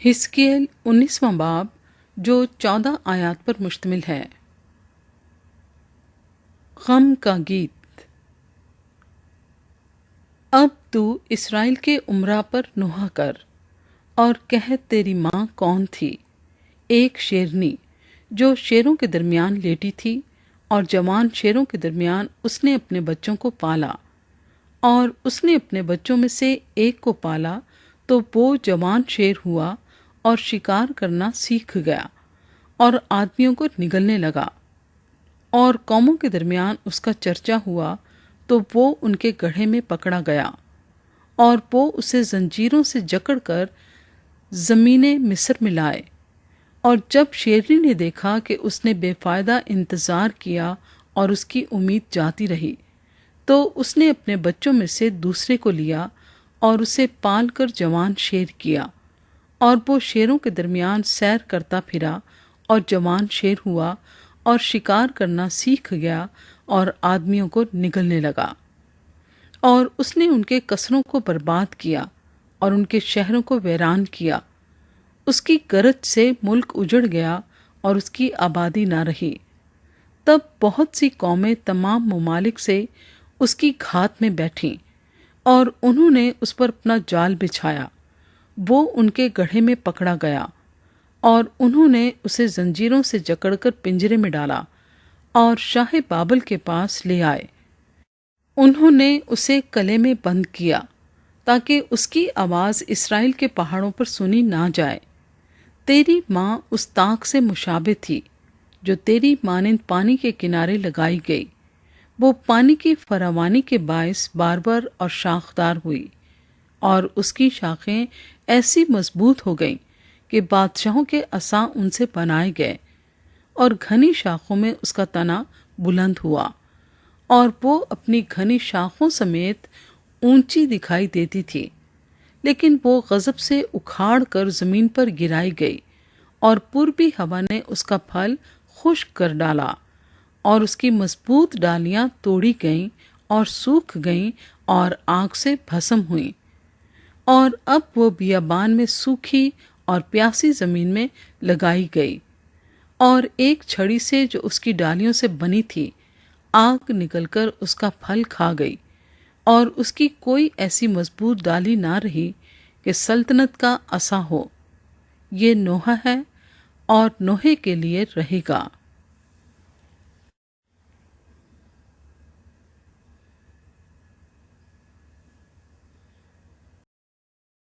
حزقیل 19واں باب جو 14 آیات پر مشتمل ہے۔ غم کا گیت۔ اب تو اسرائیل کے امراء پر نوحہ کر اور کہہ تیری ماں کون تھی؟ ایک شیرنی جو شیروں کے درمیان لیٹی تھی، اور جوان شیروں کے درمیان اس نے اپنے بچوں کو پالا، اور اس نے اپنے بچوں میں سے ایک کو پالا تو وہ جوان شیر ہوا اور شکار کرنا سیکھ گیا اور آدمیوں کو نگلنے لگا، اور قوموں کے درمیان اس کا چرچا ہوا تو وہ ان کے گڑھے میں پکڑا گیا، اور وہ اسے زنجیروں سے جکڑ کر زمین مصر میں لائے۔ اور جب شیرنی نے دیکھا کہ اس نے بے فائدہ انتظار کیا اور اس کی امید جاتی رہی، تو اس نے اپنے بچوں میں سے دوسرے کو لیا اور اسے پال کر جوان شیر کیا، اور وہ شیروں کے درمیان سیر کرتا پھرا اور جوان شیر ہوا اور شکار کرنا سیکھ گیا اور آدمیوں کو نگلنے لگا۔ اور اس نے ان کے قصروں کو برباد کیا اور ان کے شہروں کو ویران کیا۔ اس کی گرج سے ملک اجڑ گیا اور اس کی آبادی نہ رہی۔ تب بہت سی قومیں تمام ممالک سے اس کی گھات میں بیٹھیں، اور انہوں نے اس پر اپنا جال بچھایا۔ وہ ان کے گڑھے میں پکڑا گیا، اور انہوں نے اسے زنجیروں سے جکڑ کر پنجرے میں ڈالا اور شاہ بابل کے پاس لے آئے۔ انہوں نے اسے قلعے میں بند کیا تاکہ اس کی آواز اسرائیل کے پہاڑوں پر سنی نہ جائے۔ تیری ماں اس طاق سے مشابہ تھی جو تیری مانند پانی کے کنارے لگائی گئی۔ وہ پانی کی فراوانی کے باعث باربر اور شاخدار ہوئی، اور اس کی شاخیں ایسی مضبوط ہو گئیں کہ بادشاہوں کے عصا ان سے بنائے گئے، اور گھنی شاخوں میں اس کا تنا بلند ہوا، اور وہ اپنی گھنی شاخوں سمیت اونچی دکھائی دیتی تھی، لیکن وہ غضب سے اکھاڑ کر زمین پر گرائی گئی، اور پوربی ہوا نے اس کا پھل خشک کر ڈالا، اور اس کی مضبوط ڈالیاں توڑی گئیں اور سوکھ گئیں اور آگ سے بھسم ہوئیں۔ اور اب وہ بیابان میں سوکھی اور پیاسی زمین میں لگائی گئی، اور ایک چھڑی سے جو اس کی ڈالیوں سے بنی تھی آگ نکل کر اس کا پھل کھا گئی، اور اس کی کوئی ایسی مضبوط ڈالی نہ رہی کہ سلطنت کا عصا ہو۔ یہ نوحہ ہے اور نوحے کے لیے رہے گا۔